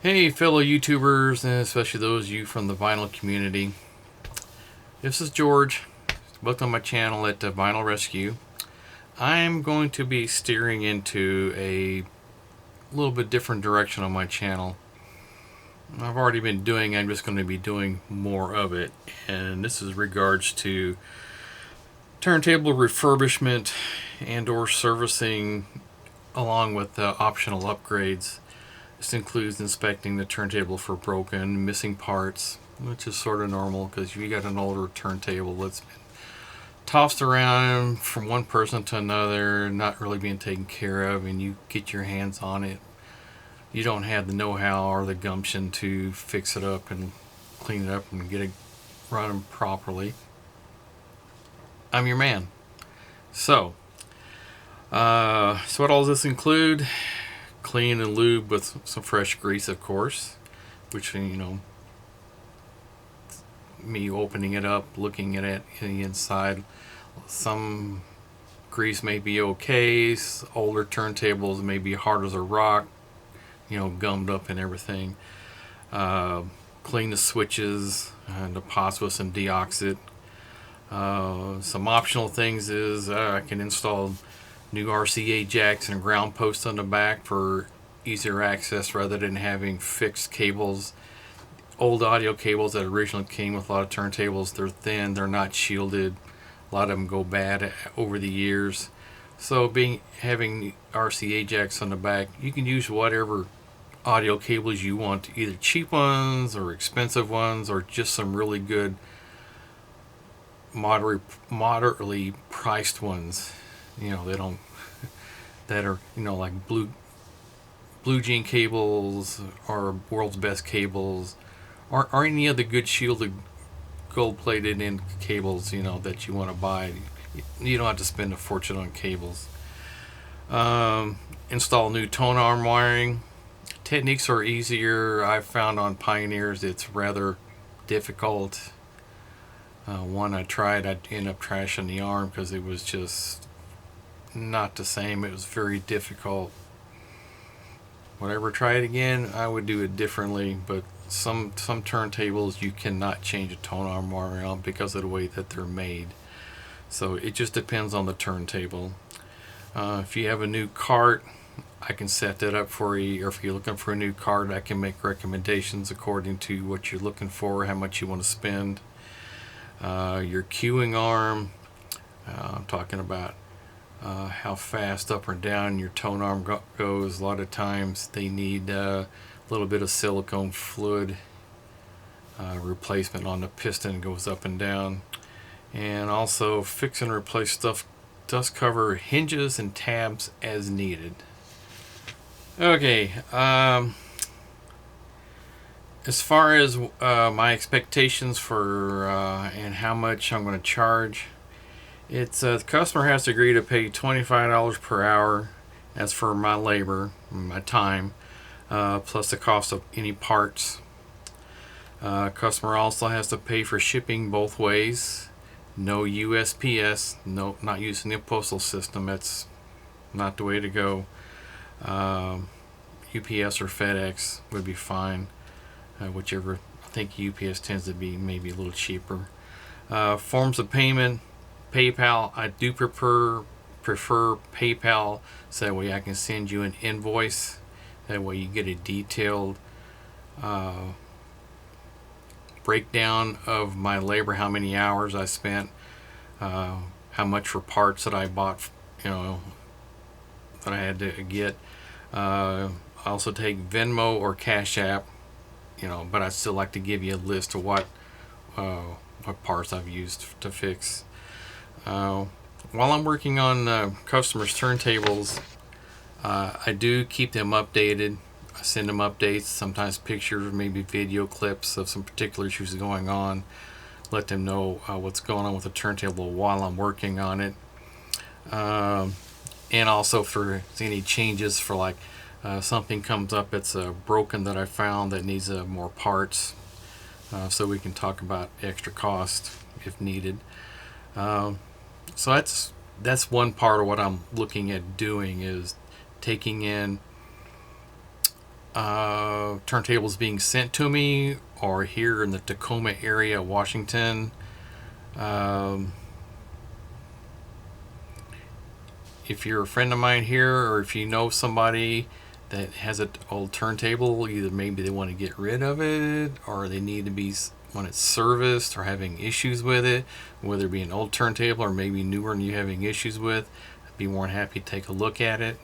Hey fellow YouTubers, and especially those of you from the vinyl community. This is George. Welcome to my channel at Vinyl Rescue. I'm going to be steering into a little bit different direction on my channel. I've already been doing, I'm just going to be doing more of it. And this is regards to turntable refurbishment and or servicing along with optional upgrades. This includes inspecting the turntable for broken, missing parts, which is sort of normal because you got an older turntable that's been tossed around from one person to another, not really being taken care of, and you get your hands on it. You don't have the know-how or the gumption to fix it up and clean it up and get it running properly. I'm your man. So what all does this include? Clean and lube with some fresh grease, of course, which, me opening it up, looking at it in the inside, some grease may be okay. Older turntables may be hard as a rock, gummed up and everything. Clean the switches and deposit with some deoxit. Some optional things is I can install new RCA jacks and ground posts on the back for easier access rather than having fixed cables. Old audio cables that originally came with a lot of turntables, they're thin, they're not shielded. A lot of them go bad over the years. So having RCA jacks on the back, you can use whatever audio cables you want, either cheap ones or expensive ones or just some really good moderately priced ones. They don't that are like Blue Jean cables or World's Best cables or any of the good shielded gold plated in cables that you want to buy. You don't have to spend a fortune on cables. Install new tone arm wiring. Techniques are easier. I've found on Pioneers it's rather difficult. One I tried, I ended up trashing the arm because it was just not the same. It was very difficult. Would I ever try it again? I would do it differently, but some turntables you cannot change a tone arm wire out because of the way that they're made. So it just depends on the turntable. If you have a new cart, I can set that up for you, or if you're looking for a new cart, I can make recommendations according to what you're looking for, how much you want to spend. Your cueing arm, I'm talking about how fast up or down your tone arm goes. A lot of times they need a little bit of silicone fluid replacement on the piston, goes up and down. And also fix and replace dust cover hinges and tabs as needed. Okay, as far as my expectations for and how much I'm going to charge, it's the customer has to agree to pay $25 per hour. That's for my labor, my time, plus the cost of any parts. Customer also has to pay for shipping both ways. No USPS, no, not using the postal system. That's not the way to go. UPS or FedEx would be fine. Whichever. I think UPS tends to be maybe a little cheaper. Forms of payment. PayPal. I do prefer PayPal, so that way I can send you an invoice. That way you get a detailed breakdown of my labor, how many hours I spent, how much for parts that I bought, that I had to get. I also take Venmo or Cash App, but I still like to give you a list of what parts I've used to fix. While I'm working on customers' turntables, I do keep them updated. I send them updates, sometimes pictures, maybe video clips of some particular issues going on. Let them know what's going on with the turntable while I'm working on it. And also for any changes for like something comes up that's broken that I found that needs more parts, so we can talk about extra cost if needed. So that's one part of what I'm looking at doing, is taking in turntables being sent to me, or here in the Tacoma area, Washington. If you're a friend of mine here, or if you know somebody that has an old turntable, either maybe they want to get rid of it, or they need to be, when it's serviced, or having issues with it, whether it be an old turntable or maybe newer and you having issues with, I'd be more than happy to take a look at it,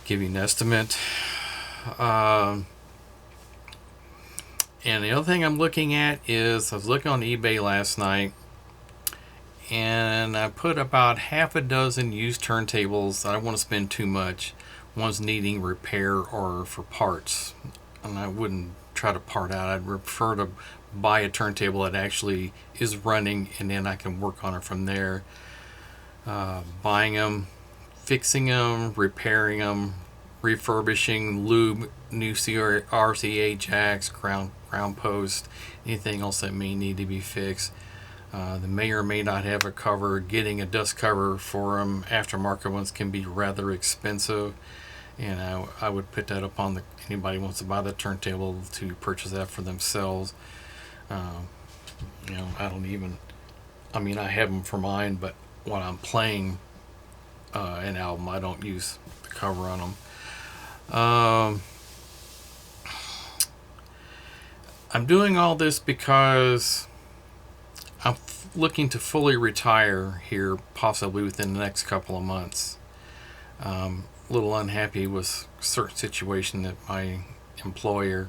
give you an estimate. And the other thing I'm looking at is, I was looking on eBay last night, and I put about half a dozen used turntables. I don't want to spend too much. One's needing repair or for parts, and I wouldn't try to part out. I'd prefer to buy a turntable that actually is running, and then I can work on it from there. Buying them, fixing them, repairing them, refurbishing, lube, new RCA jacks, ground post, anything else that may need to be fixed. They may or may not have a cover. Getting a dust cover for them, aftermarket ones, can be rather expensive, and I would put that upon anybody who wants to buy the turntable to purchase that for themselves. I I have them for mine, but when I'm playing an album, I don't use the cover on them. I'm doing all this because I'm looking to fully retire here, possibly within the next couple of months. A little unhappy with a certain situation at my employer.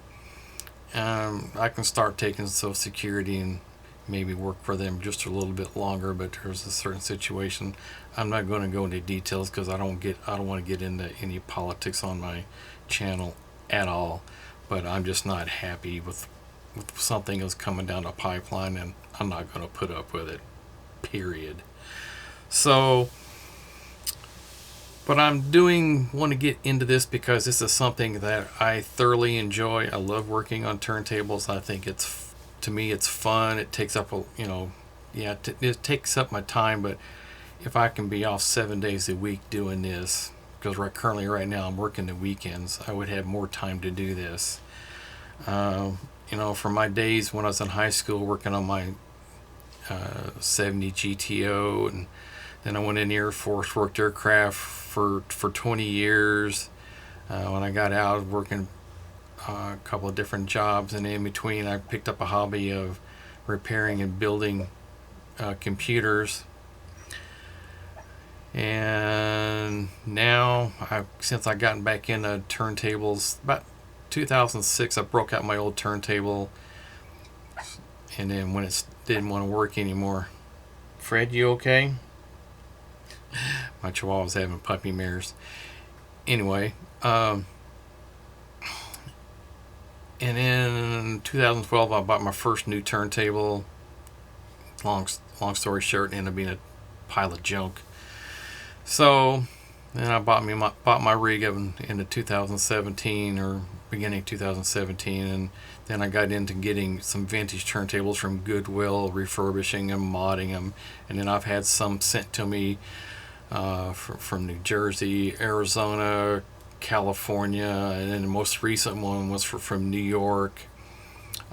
I can start taking Social Security and maybe work for them just a little bit longer, but there's a certain situation. I'm not going to go into details because I don't want to get into any politics on my channel at all. But I'm just not happy with something that's coming down the pipeline, and I'm not going to put up with it, period. So, but want to get into this because this is something that I thoroughly enjoy. I love working on turntables. I think to me it's fun. It takes up it takes up my time, but if I can be off 7 days a week doing this, because currently right now I'm working the weekends, I would have more time to do this. From my days when I was in high school working on my 70 GTO, and then I went in the Air Force, worked aircraft for 20 years. When I got out, working a couple of different jobs, and in between I picked up a hobby of repairing and building computers. And now, since I gotten back into turntables, about 2006, I broke out my old turntable, and then when it didn't want to work anymore. Fred, you okay? My chihuahua's having puppy mares. Anyway, and in 2012, I bought my first new turntable. Long story short, it ended up being a pile of junk. So then I bought my rig into 2017, or beginning of 2017, and then I got into getting some vintage turntables from Goodwill, refurbishing them, modding them, and then I've had some sent to me from New Jersey, Arizona, California, and then the most recent one was from New York.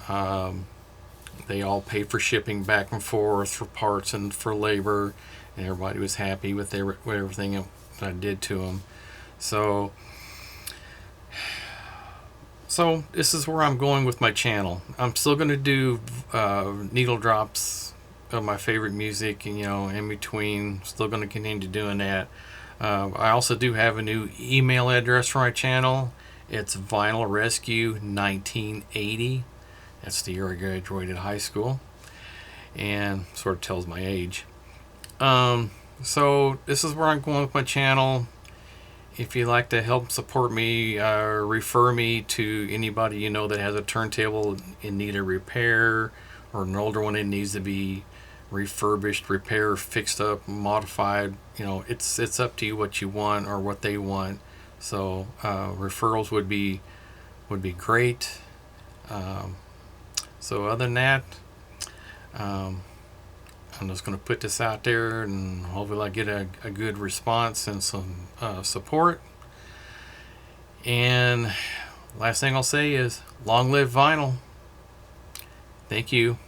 They all paid for shipping back and forth, for parts and for labor, and everybody was happy with everything that I did to them. So this is where I'm going with my channel. I'm still going to do needle drops of my favorite music, and in between, still going to continue doing that. I also do have a new email address for my channel. It's vinylrescue1980. That's the year I graduated high school, and sort of tells my age. So this is where I'm going with my channel. If you'd like to help support me, refer me to anybody that has a turntable in need of repair, or an older one that needs to be refurbished, repaired, fixed up, modified. It's up to you what you want or what they want. So referrals would be great. So other than that, I'm just going to put this out there, and hopefully I get a good response and some support. And Last thing I'll say is long live vinyl. Thank you.